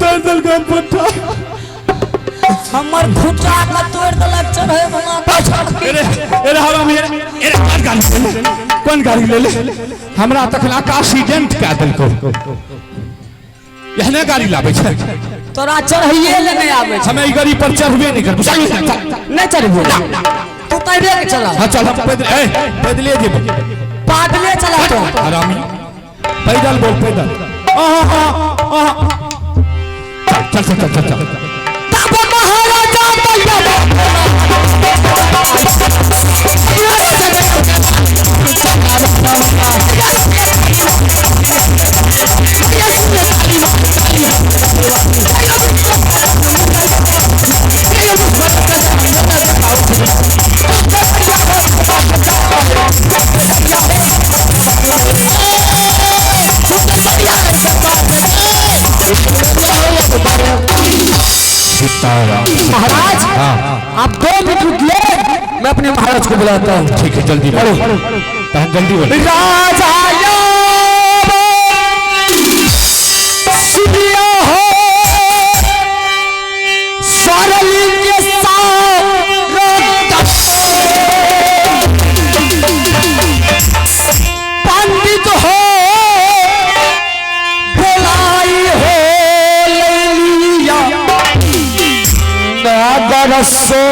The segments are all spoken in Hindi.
तोड़ दल गम पट्टा हमर खुटा का तोड़ दलक चढ़े बना पाछड़ अरे अरे हराम ये कौन गाड़ी ले ले हमरा तखन एक्सीडेंट कए देलको यहने गाड़ी लाबै छै तोरा चढ़िए ले नहीं आवे छै हमें ई गाड़ी पर चढ़बे नहीं करबो नहीं चढ़बो तू तैरे के चला हां चल हम पैदल पैदले जेबो पैदले चला तो हरामी पैदल बोल पैदल चल चल चल चल तब महाराजा भैया महाराज आप 2 मिनट रुकिए मैं अपने महाराज को बुलाता हूँ ठीक है जल्दी बढ़ो जल्दी बढ़ो राजा सुनिया हो स्वरलिंग के पंडित हो बोलाई हो लिया नगरसो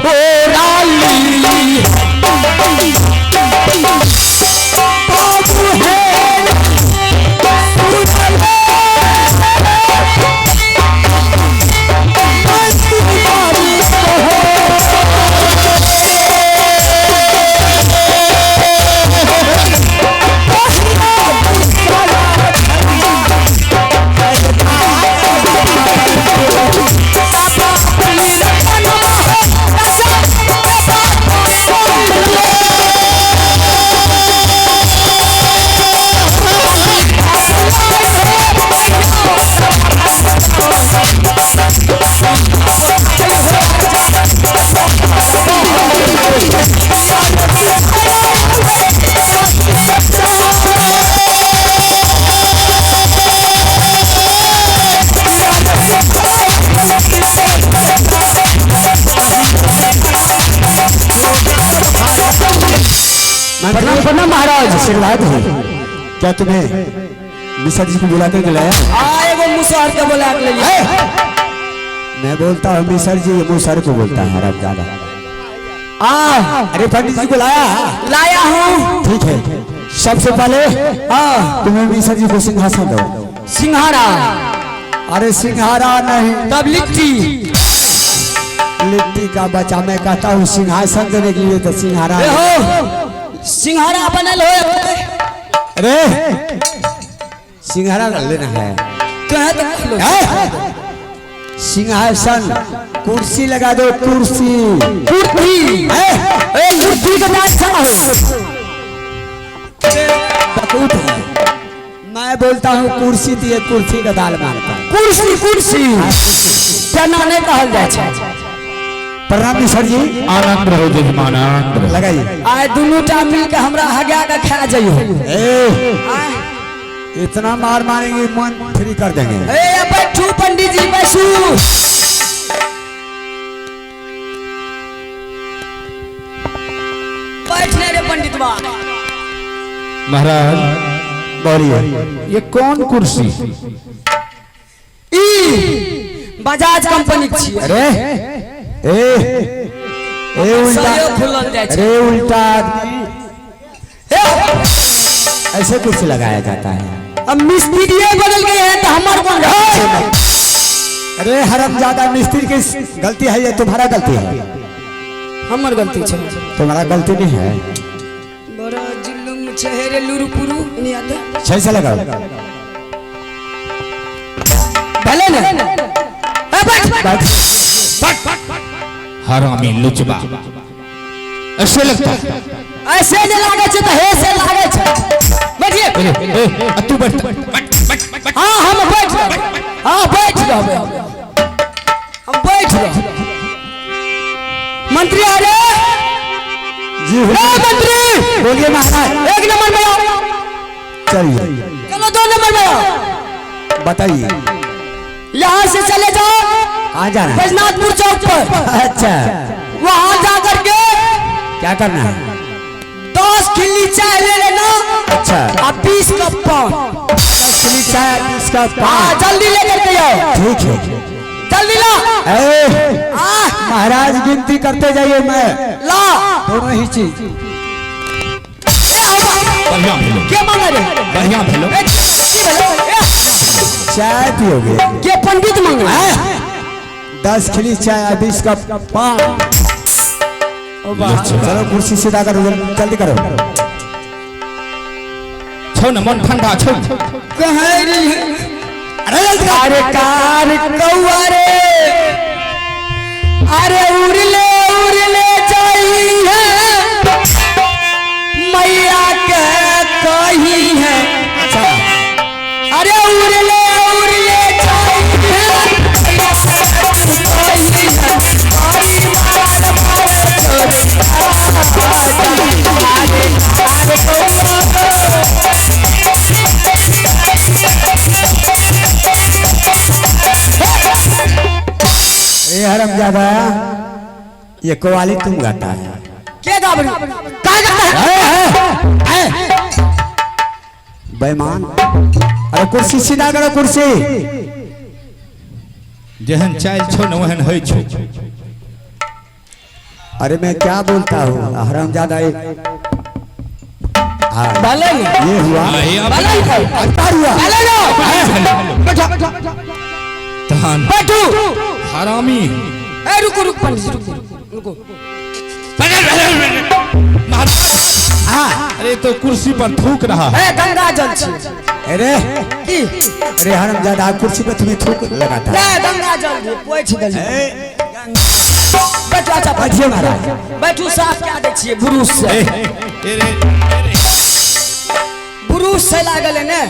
हो राली बाबू है प्रणाम महाराज आशीर्वाद हो क्या तुम्हें मिश्र जी को बुला कर लाया एगो मुसहर के बुला के ले मैं बोलता हूँ मिश्र जी मुसहर को बोलता है हराम ज्यादा अरे पंडित जी को लाया हूँ ठीक है सबसे पहले तुम्हें मिश्र जी को सिंहासन दो सिंहारा अरे सिंहारा नहीं तब लिट्टी लिट्टी का बच्चा मैं कहता हूँ सिंहासन देने के लिए तो सिंहारा सिंहारा बनल हो अरे सिंहारा लेना है सिंहासन कुर्सी लगा दो कुर्सी कुर्सी का दांत चढ़ा हो मैं बोलता हूँ कुर्सी दिए कुर्सी का दाल मारता हूँ कुर्सी तना नहीं कहल जाए छै प्रणाम मिश्र जी आनंद रहो जजमान आनंद लगाइए आए दोनों टा मिल के हमरा हगा के खा जाइयो इतना मार मारेंगे मन फ्री कर देंगे बैठू पंडित जी बैठू बैठने रे पंडित बा महाराज बोलिए ये कौन कुर्सी ई बजाज कंपनी की छियै अरे उल्टा अरे उल्टा ऐसे कुर्सी लगाया जाता है अब मिस्त्री बदल गए हैं तो हमारे कौन अरे हरामजादा मिस्त्री की गलती है ये तुम्हारा गलती है हमर गलती है तुम्हारा गलती नहीं है बड़ा जुल्म चेहरे लुरुपुरु नहीं आते सही से लगाओ भले ना बैठ हरामी लुचबा ऐसे लगता है ऐसे नहीं लागे छे तो हे से लागे छे बैठिए तू बैठ हां हम बैठ हां बैठ जाओ हम बैठ जाओ मंत्री आ रहे जी मंत्री बोलिए महाराज 1 नंबर में आओ चलिए चलो 2 नंबर में आओ बताइए यहाँ से चले जाओ कहाँ जाना है? बैजनाथपुर चौक पर। अच्छा वहाँ जाकर के क्या करना है? 10 खिल्ली चाय ले लेना अच्छा और 20 कप पान। 10 किलो चाय 20 का हाँ पान। जल्दी लेकर के आओ, ठीक है। जल्दी ला। ए, महाराज गिनती करते जाइए, मैं ला दोनों ही चीज। ए, आओ बा। बढ़िया भेलो, क्या मांगा रे? बढ़िया भेलो। ए, की भेलो? ए, चाय पियोगे? के पंडित मांगा है? 10 किलो चाय 20 का पान। चलो कुर्सी सीधा करो, जल्दी करो। छो न मन ठंडा छो। अरे कार कौआ रे, अरे उड़ले उड़ले जाइए मैया के कही है। अरे उड़ले उड़ले जाइए मैया के कही है। हरी मार मार हरामजादा, ये कव्वाली तुम गाता है? क्या गाबरी क्या गाता है? बेईमान। अरे कुर्सी सीधा करो, कुर्सी। जहन चाय छो न वहन होय छो। अरे मैं क्या बोलता हूँ हरामजादा? हाँ भले ये हुआ, भले अंतर हुआ। बैठो तहन बैठो। हरामी। ए रुको रुको पंडित रुको। महाराज, हाँ अरे तो कुर्सी पर थूक रहा है। ए गंगा जल छी। अरे की अरे हरामजादा, कुर्सी पे तुम्हें थूक लगाता है। ए गंगा जल दे पोछ दल। बैठो अच्छा बैठिए महाराज। बैठो, साफ क्या दे छिए ब्रूस से। ब्रूस से लागल है ने।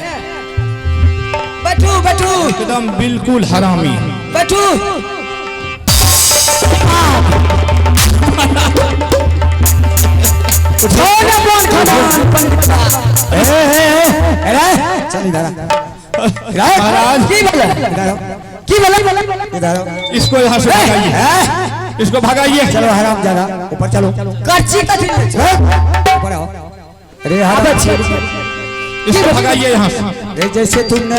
बैठो बैठो एकदम बिल्कुल हरामी। बैठो। छोड़ बोल खदान पंडित साहब। अरे चल इधर महाराज, की बोले? की बोले? इधर इसको यहाँ से भगाइए, इसको भगाइए। चलो हरामजादा, ऊपर चलो। करची कथी ले छै? ऊपर आओ। अरे हरामजादा, इसको भगाइए यहाँ से। अरे जैसे तुमने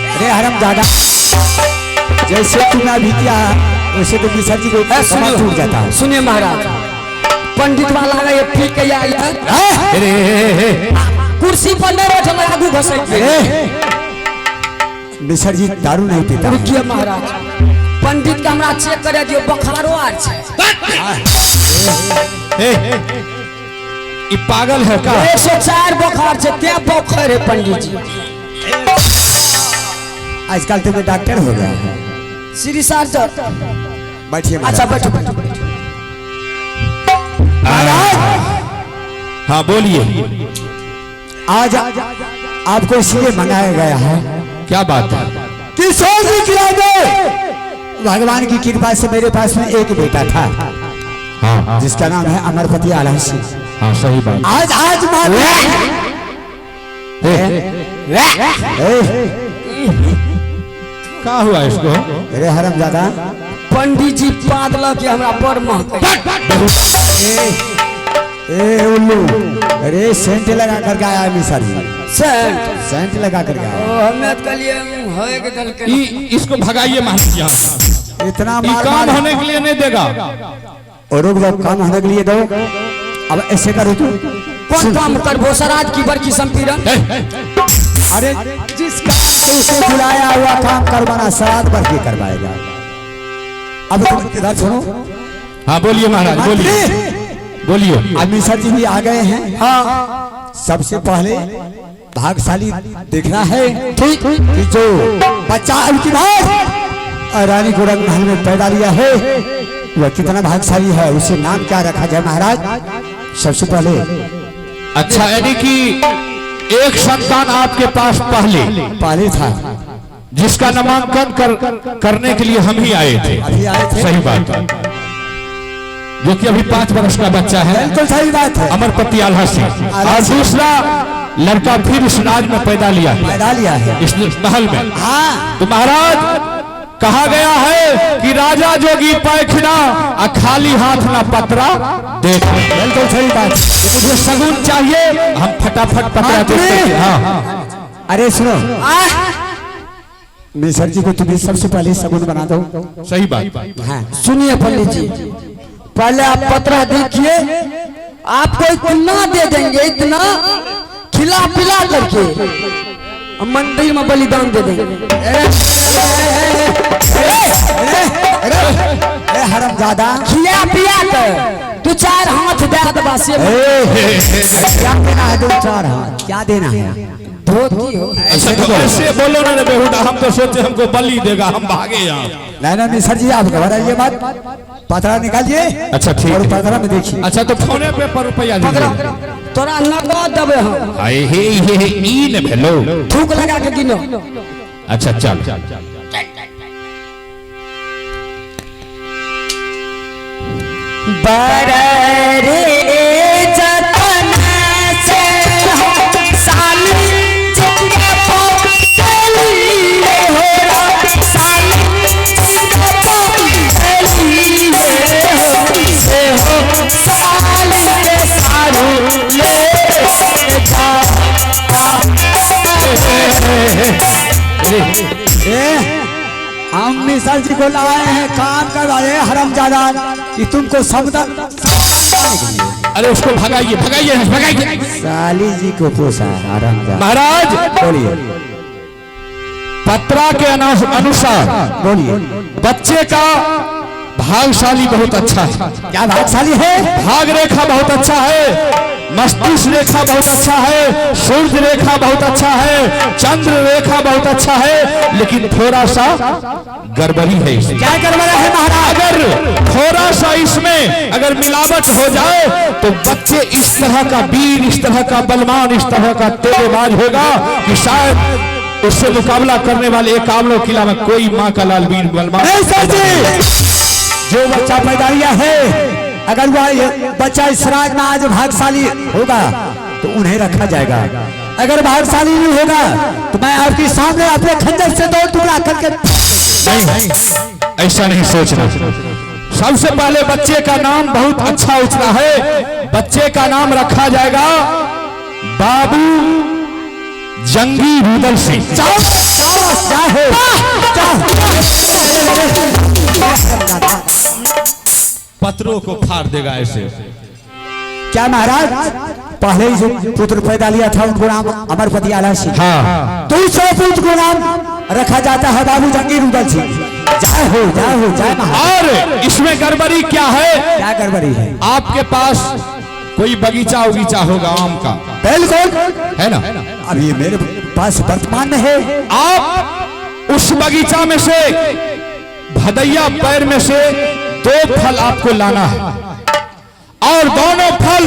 अरे हरामजादा, जैसे तुमने अभी किया वैसे तो मिसर जी को कमर टूट जाता है। सुनिए महाराज, पंडित वाला है ये पी के आया। अरे कुर्सी पर नहीं बैठो, मैं आगू घसक के। मिसर जी दारू नहीं पीता। रुकिए महाराज, पंडित का हमरा चेक करे दियो, बुखारो आर छै। ये पागल है का? 104 बुखार छै, ते बुखार है पंडित जी। आजकल तुम्हें डॉक्टर हो गया है। श्री सार्जन बैठिए अच्छा महाराज। बैठो बैठो। हाँ बोलिए, आज आपको इसलिए मंगाया गया है क्या बात है? कि सोच खिला दे। भगवान की कृपा से मेरे पास में एक बेटा था, हाँ हाँ जिसका नाम है अमरपति आलम सिंह। हाँ सही बात। आज मान क्या हुआ इसको? अरे हरामजादा, पंडित जी पादला के हमरा पर महक। ए उल्लू, अरे सेंट लगा कर आया है मिसर जी। सेंट सेंट लगा कर आया। हमने तो कलिए होए के दल के। इसको भगाइए महाराज यहाँ से। इतना ये मार काम मार- होने के लिए नहीं देगा। और रुक जाओ, काम होने के लिए दो। अब ऐसे करो तू। कौन काम करबो? सराज की बड़की संपीड़न। अरे जिस काम से उसे बुलाया हुआ काम करवाना, श्राद्ध पर के करवाएगा। अब तुम इधर सुनो। हाँ बोलिए महाराज, बोलिए बोलिए। अमित सर जी भी आ गए हैं। हाँ, सबसे पहले भाग्यशाली देखना है ठीक कि जो बच्चा उनकी बात रानी गोरख महल में पैदा लिया है वह कितना भाग्यशाली है, उसे नाम क्या रखा जाए महाराज? सबसे पहले अच्छा, यानी कि एक संतान आपके पास पहले था, जिसका नामांकन करने के लिए हम ही आए थे। अभी आए थे। सही बात है, जो कि अभी 5 वर्ष का बच्चा है, बिल्कुल सही बात है। अमरपति आल्हा सिंह। और दूसरा लड़का फिर इस राज में पैदा लिया है इस महल में। हाँ तो महाराज कहा गया है कि राजा जोगी पैखना और खाली हाथ ना पतरा देख। बिल्कुल सही बात। मुझे सगुन चाहिए, हम फटाफट पतरा देते हैं। हाँ अरे सुनो मिसर जी को तुम्हें सबसे पहले सगुन बना दो। सही बात। हाँ सुनिए पंडित जी, पहले आप पतरा देखिए, आपको इतना दे देंगे, इतना खिला पिला करके हम मंदिर में बलिदान दे देंगे। हरामजादा खिया पिया कर तू 4 हाथ दे दबा से क्या देना है? 2-4 हाथ क्या देना है? धोती हो। ऐसे तो ऐसे बोलो ना रे बेहुदा, हम तो सोचे हमको बलि देगा, हम भागे यहाँ। नहीं मिसर जी आप घबराइए मत, पतरा निकालिए। अच्छा ठीक और है। पतरा में देखिए। अच्छा तो फोने पे पर रुपया दीजिए। तोरा नगद देबे हम। आए हे ई ने भेलो। थूक लगा के गिनो। अच्छा चल बररे जतन से हो साली जिंदा पोली हो साली जिंदा पोली हो साली के सारू ले जा। हम मिसर जी को लाए हैं काम करवाए हरामजादा कि तुमको समझा। अरे उसको भगाइए। साली जी को पोसा हरामजादा। महाराज बोलिए पत्रा के अनुसार बोलिए। बच्चे का भागशाली बहुत अच्छा है। क्या भागशाली है? भाग रेखा बहुत अच्छा है, मस्तिष्क रेखा बहुत अच्छा है, सूर्य रेखा बहुत अच्छा है, चंद्र रेखा बहुत अच्छा है, लेकिन थोड़ा सा गड़बड़ी है इसमें। क्या गड़बड़ा है महाराज? अगर थोड़ा सा इसमें अगर मिलावट हो जाए तो बच्चे इस तरह का वीर, इस तरह का बलवान, इस तरह का तेजबाज होगा कि शायद उससे मुकाबला करने वाले एक आमलों किला में कोई माँ का लाल वीर बलवान। जो बच्चा पैदा किया है, अगर वह बच्चा इस राज में आज भागशाली होगा तो उन्हें रखा जाएगा। अगर भागशाली नहीं होगा तो मैं आपके सामने अपने खंजर से 2 टुकड़ा करके। नहीं, ऐसा नहीं सोचना। सबसे पहले बच्चे का नाम बहुत अच्छा उचला है। बच्चे का नाम रखा जाएगा बाबू जंगी रुदल सिंह। पत्रों को फाड़ देगा ऐसे। क्या महाराज पहले ही जो पुत्र पैदा लिया था उनको नाम अमरपति आला सिंह। हाँ। दूसरे पुत्र को नाम रखा जाता है बाबू जंगीर रुदल सिंह। जय महाराज। और इसमें गड़बड़ी क्या है? क्या गड़बड़ी है? आपके पास कोई बगीचा उगीचा होगा आम का? बिल्कुल है ना। अब ये मेरे पास वर्तमान में है। आप उस बगीचा में से भदैया पैर में से 2 फल आपको लाना है और दोनों फल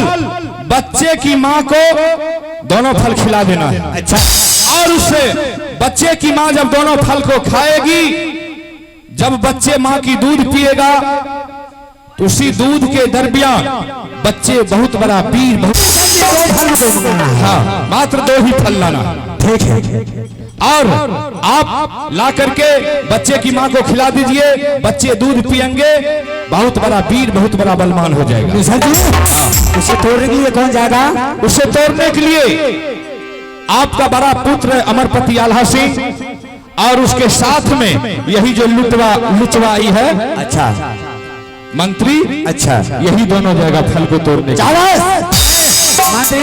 बच्चे की माँ को दोनों फल खिला देना है। अच्छा। और उससे बच्चे की माँ जब दोनों फल को खाएगी, जब बच्चे माँ की दूध पिएगा तो उसी दूध के दरमियान बच्चे बहुत बड़ा वीर हाँ मात्र 2 ही फल लाना। ठीक है। और आप ला करके बच्चे की माँ को खिला दीजिए, बच्चे दूध पियेंगे, बहुत बड़ा वीर, बहुत बड़ा बलवान हो जाएगा। उसे तोड़ने के लिए कौन जाएगा? उसे तोड़ने के लिए आपका बड़ा पुत्र अमरपति आल्हा सिंह और उसके साथ में यही जो लुचवाई है। अच्छा मंत्री। अच्छा यही दोनों जाएगा फल को तोड़ने। मंत्री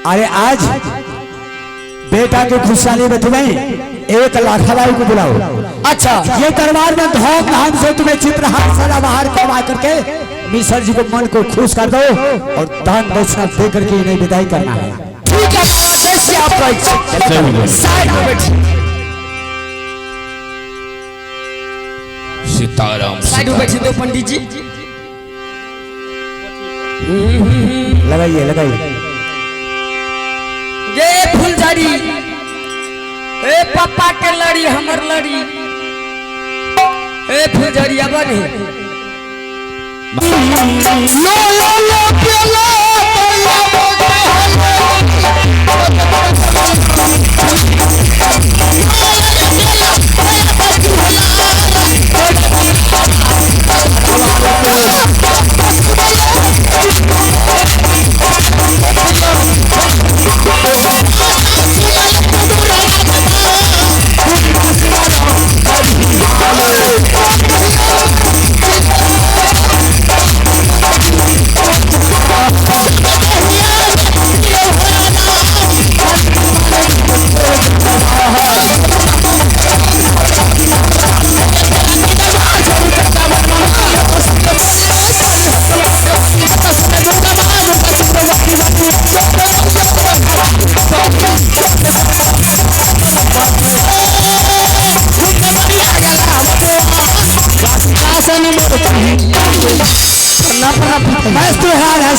अरे आज बेटा की खुशहाली में तुम्हें 1 लाख हवाई को बुलाओ। अच्छा ये दरबार में धूमधाम से तुम्हें चित्रहार सजा बाहर करवा करके मिसर जी को मन को खुश कर दो और दान दक्षिणा दे करके इन्हें विदाई करना है। ठीक है जैसे आपका इच्छा। साइड में बैठिए। सीताराम। साइड में बैठिए तो पंडित जी। लगाइए। ये फुलझड़ी ए पापा के लड़ी हमर लड़ी ए फुलझड़ी अब नहीं लो लो लो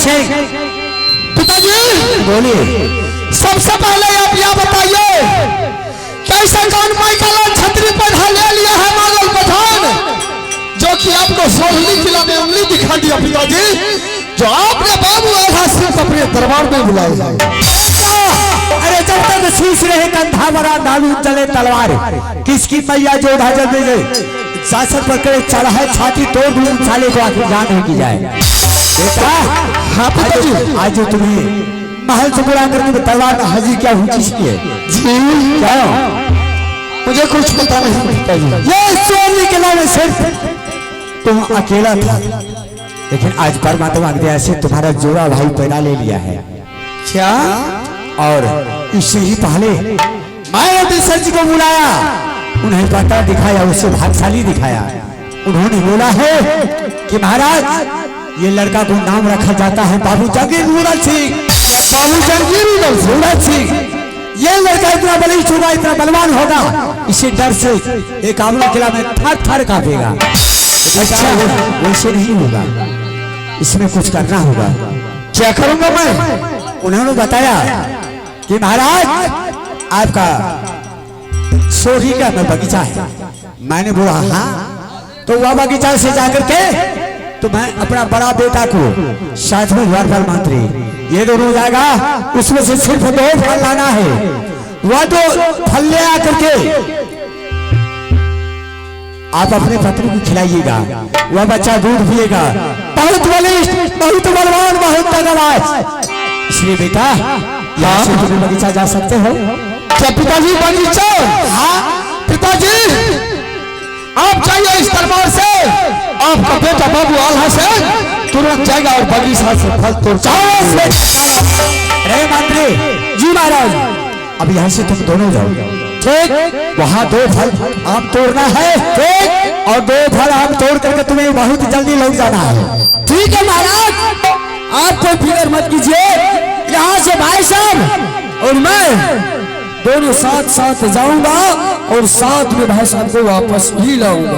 सिंह। पिताजी बोलिए। सबसे पहले आप यह बताइए कैसा कौन माई का लाल छतरी पर ले लिया है मालूम पठान जो कि आपको सोहली किला में उंगली दिखा दिया पिताजी, जो आपने बाबू आल्हा सिंह अपने दरबार में बुलाया। अरे जब तक शीश रहे कंधा बड़ा नालू चले तलवार, किसकी मैया जो ढाजल दे गए शासन पर करे चढ़ाए छाती तोड़ दूं साले को आखिर जान है की जाए। बेटा हाँ पिताजी। आज जो तुम्हें महल से बुला करके तलवार का हाजिर क्या हुई किसकी है? जी क्या मुझे कुछ पता नहीं पिताजी। ये सोने के नाम सिर्फ तुम अकेला था, लेकिन आज परमात्मा की दया से तुम्हारा जोड़ा भाई पैदा ले लिया है। क्या? और इससे ही पहले मैंने मिसर जी को बुलाया, उन्हें पता दिखाया, उससे भाग्यशाली दिखाया। उन्होंने बोला है कि महाराज ये लड़का को नाम रखा जाता है बाबू जंगीर नूरल सिंह। बाबू जंगीर नूरल सिंह ये लड़का इतना बलिष्ठ होगा, इतना बलवान होगा, इसी डर से एक आमला किला में थर थर कांपेगा। अच्छा वैसे नहीं होगा, इसमें कुछ करना होगा। क्या करूंगा मैं? उन्होंने बताया कि महाराज आपका सोही का मैं बगीचा है। मैंने बोला हाँ, तो वह बगीचा से जाकर के तो मैं अपना बड़ा बेटा को साथ में वारफल मंत्री ये दोनों जाएगा, उसमें से सिर्फ 2 फल लाना है। वह 2 फल ले आकर के आप अपने पत्नी को खिलाइएगा, वह बच्चा दूध पिएगा। बहुत बलिष्ठ, बहुत बलवान, बहुत तगड़ा। इसलिए बेटा यहाँ से तुम बगीचा जा सकते हो। क्या पिताजी बगीचा? हाँ पिताजी आप जाइए इस दरबार से, आपका बेटा बाबू आल्हा से तुरंत जाएगा और बगीचा से फल तोड़ जाओ। अरे मंत्री जी महाराज, अब यहाँ से तुम दोनों जाओ, ठीक? वहाँ 2 फल आम तोड़ना है, ठीक? और 2 फल आम तोड़ करके तुम्हें बहुत जल्दी लौट जाना है। ठीक है महाराज, आप कोई फिक्र मत कीजिए। यहाँ से भाई साहब और मैं दोनों साथ साथ जाऊंगा और साथ में भाई साहब को वापस भी लाऊंगा।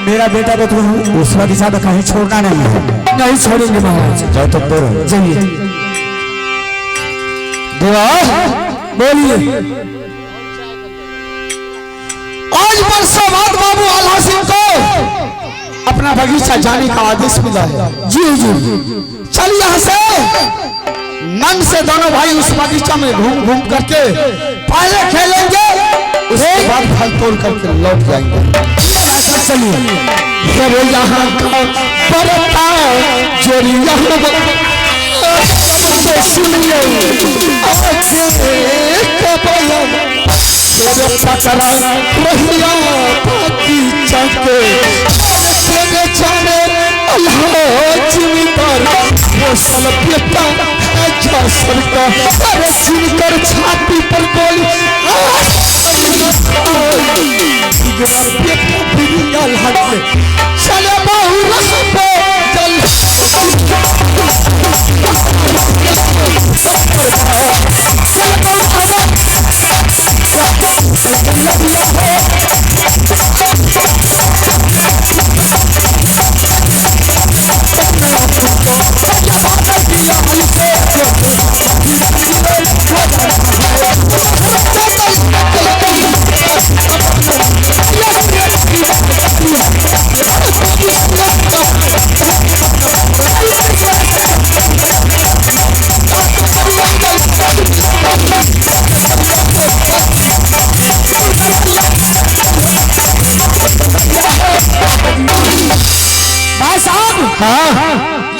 मेरा बेटा को तुम उस बगीचा में कहीं छोड़ना नहीं है। नहीं छोड़ेंगे महाराज। जाओ तुम दोनों चलिए। बोलिए। आज बरसों बाद बाबू आल्हा सिंह को अपना बगीचा जाने का आदेश मिला है। जी जी चल यहाँ से मन से दोनों भाई उस बगीचा में घूम घूम करके पहले खेलेंगे, उसके बाद फल तोड़ करके लौट जाएंगे। चलिए। यहाँ का बरता जोड़िया सुनिए पकड़ा रहिया बगीचा के जाने वो सल बेटा जैसल का अरे सुनकर छाती पर गोली बेटा बिगल हट में चले बहु रस पे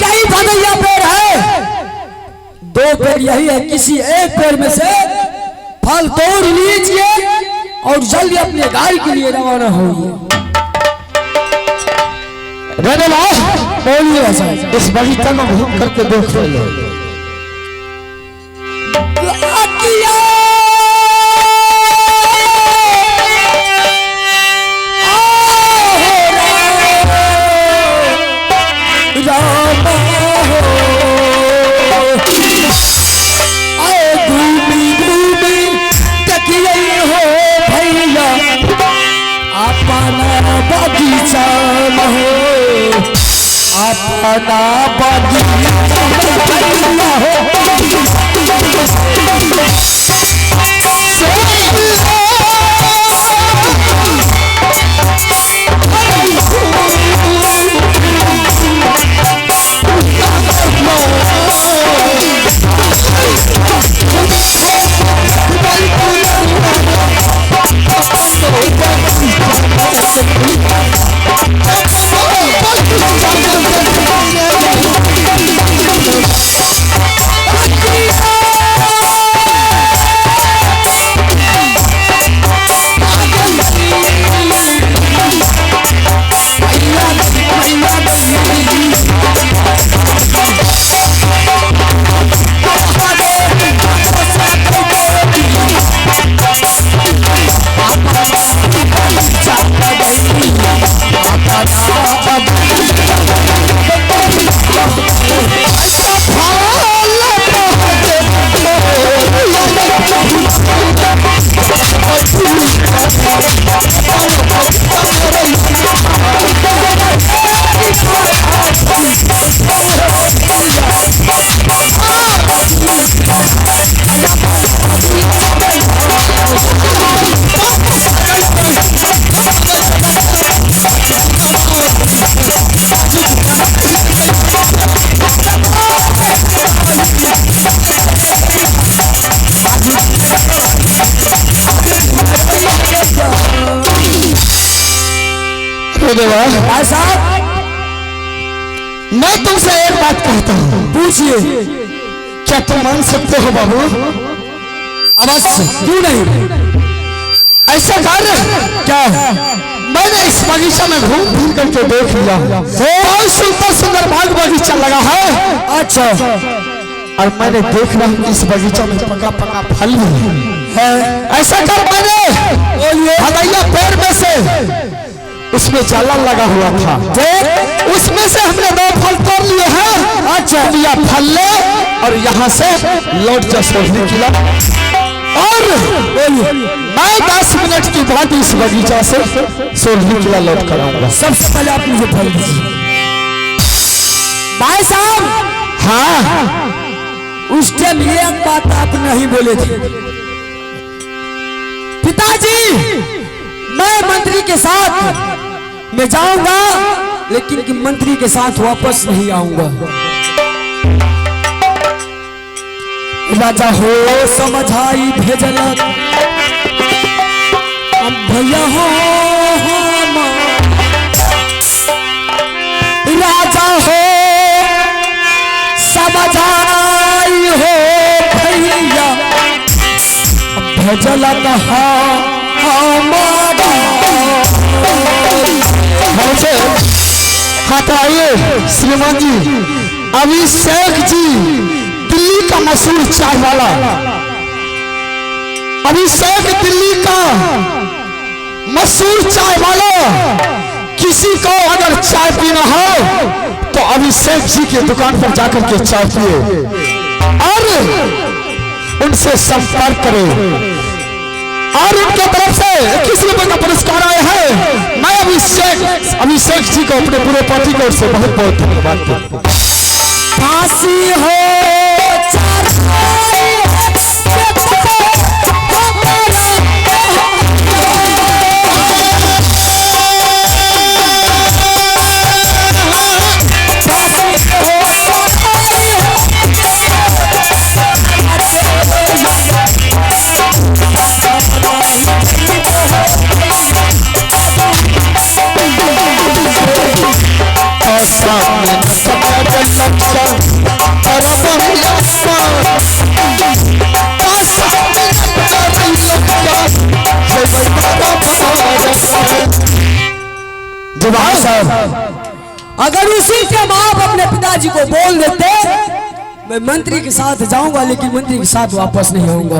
यही भगैया पेड़ है, 2 पेड़ यही है, किसी एक पेड़ में से फल तोड़ लीजिए और जल्दी अपने गाय के लिए रवाना होइए। बोलिए इस बगीचा में घूम करके देख लो। पटना बगिया हो भाई साहब, मैं तुमसे एक बात कहता हूँ, पूछिए। क्या तुम मान सकते हो बाबू? अवश्य, क्यों नहीं। ऐसा कार्य क्या है? मैंने इस बगीचा में घूम फिर करके देख लिया, बहुत सुंदर सुंदर बाग बगीचा लगा है। अच्छा, और मैंने देख रहा हूँ इस बगीचा में पका पका फल भी है। ऐसा कर, मैंने हलैया पेड़ में से उसमें जाला लगा हुआ था, उसमें से हमने 2 फल तोड़ लिए हैं। अच्छा, लिया फल ले और यहाँ से लौट जा सोचने के लिए, और मैं 10 मिनट के बाद इस बगीचा से सोचने के लिए लौट कर आऊंगा। सबसे पहले आप मुझे फल दीजिए। भाई साहब, हाँ, उस टाइम एक बात आप नहीं बोले थे। पिताजी, मैं मंत्री के साथ मैं जाऊंगा, लेकिन कि मंत्री के साथ वापस नहीं आऊंगा। राजा हो समझाई भेजलक, अब भैया हो राजा हो समझाई हो भैया, भेजलक हमारा। हटाइए श्रीमान जी, अभिषेक जी दिल्ली का मशहूर चाय वाला, अभिषेक दिल्ली का मशहूर चाय वाला। किसी को अगर चाय पीना हो तो अभिषेक जी के दुकान पर जाकर के चाय पिए और उनसे संपर्क करें, और उनके तरफ से 21 रुपए का पुरस्कार आया है। मैं अभिषेक जी को अपने पूरे पार्टी की ओर से बहुत बहुत धन्यवाद देता हूं। फांसी हो अगर उसी टाइम आप अपने पिताजी को बोल देते मैं मंत्री के साथ जाऊंगा, लेकिन मंत्री के साथ वापस नहीं आऊंगा।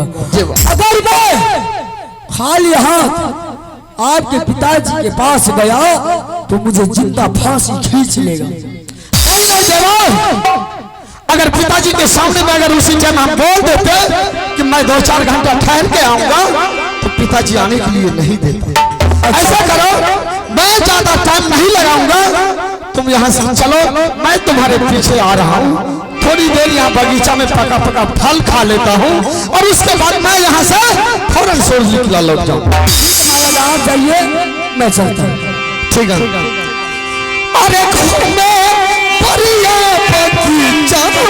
अगर मैं खाली हाथ आपके पिताजी के पास गया तो मुझे जिंदा फांसी खींच लेगा। अगर पिताजी के सामने में अगर उसी टाइम हम बोल देते कि मैं 2-4 घंटा ठहर के आऊंगा तो पिताजी आने के लिए नहीं देते। ऐसा करो, मैं ज्यादा टाइम नहीं लगाऊंगा, तुम यहाँ से चलो, मैं तुम्हारे पीछे आ रहा हूँ। थोड़ी देर यहाँ बगीचा में पका पका फल खा लेता हूँ और उसके बाद मैं यहाँ से फौरन सोच निकला लौट जाऊँ। आप जाइए, मैं चलता हूँ। ठीक है। अरे घूमे परिया बगीचा में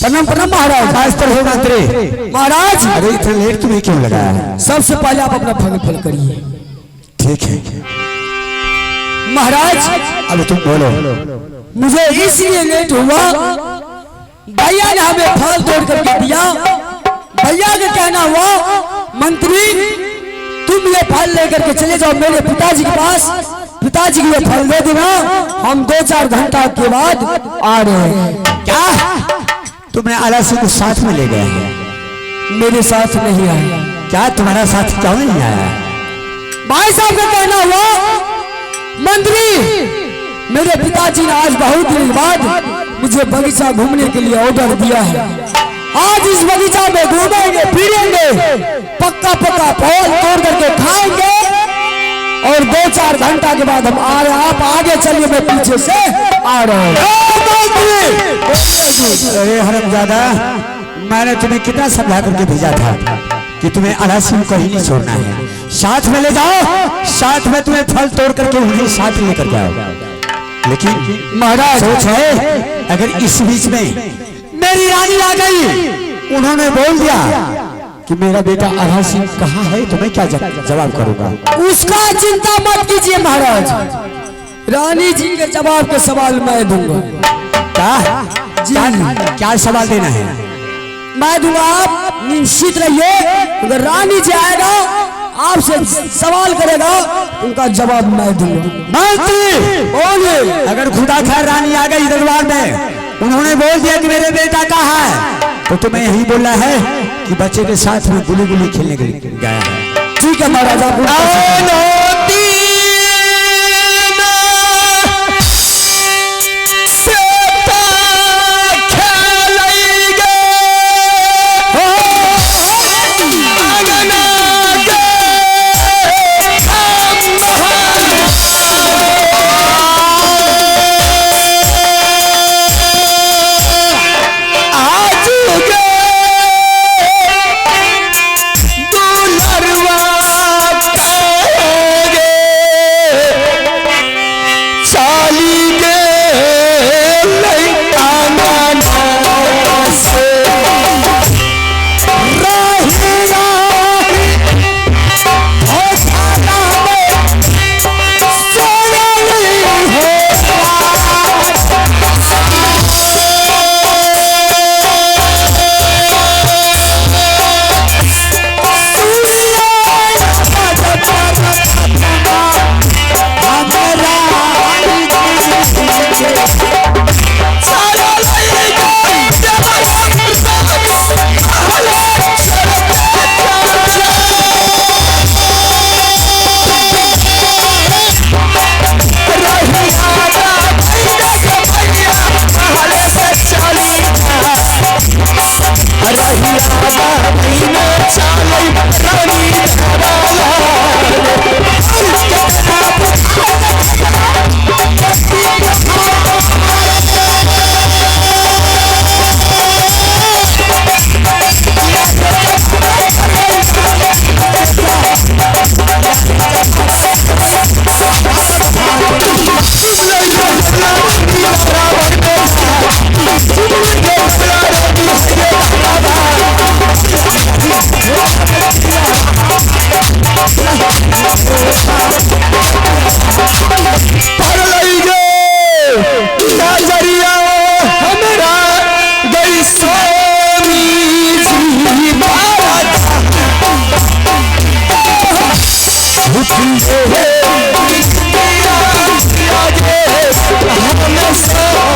प्रणाम प्रणाम महाराज। शास्त्र होगा तेरे महाराज, अरे इतना लेट तुम्हें क्यों लगाया है? सबसे पहले आप अपना फल फल करिए। ठीक है महाराज, अब तुम बोलो। मुझे इसलिए लेट हुआ, भैया ने हमें फल तोड़ करके दिया। भैया का कहना हुआ मंत्री तुम ये फल लेकर के चले जाओ मेरे पिताजी के पास, पिताजी को ये फल दे देना, हम 2-4 घंटा के बाद आ रहे हैं। क्या तुमने आला सिंह को साथ में ले गए हैं? मेरे साथ नहीं आया। क्या तुम्हारा साथ क्यों नहीं आया? भाई साहब का कहना हुआ मंत्री मेरे पिताजी ने आज बहुत दिन बाद मुझे बगीचा घूमने के लिए ऑर्डर दिया है। आज इस बगीचा में घूमेंगे फिरेंगे, पक्का पक्का फल तोड़ करके खाएंगे और 2-4 घंटा के बाद हम आ रहे हैं। आप आगे चलिए, मैं पीछे से आ रहा हूँ। अरे हरमजादा, मैंने तुम्हें कितना समझा करके भेजा था कि तुम्हें आला सिंह को ही नहीं छोड़ना है, साथ में ले जाओ, साथ में तुम्हें फल तोड़ करके उन्हें साथ लेकर जाओ। लेकिन महाराज सोच है अगर इस बीच में मेरी रानी आ गई, उन्होंने बोल दिया कि मेरा बेटा आला सिंह कहाँ है, तो मैं क्या जवाब करूंगा? उसका चिंता मत कीजिए महाराज, रानी जी के जवाब के सवाल मैं दूंगा। क्या सवाल देना है? मैं दूंगा, आप निश्चित रहिए। अगर रानी जी आएगा आपसे सवाल करेगा, उनका जवाब मैं दूंगा। मंत्री बोलिए, अगर खुदा खैर रानी आ गई दरबार में, उन्होंने बोल दिया कि मेरे बेटा कहाँ है, तो तुम्हें यही बोलना है कि बच्चे के साथ में गुली गुली खेलने के लिए गया है। ठीक है महाराज, पर लइगे नजरिया हमरा गई सोनी जी बात उठे हे आगे हम सब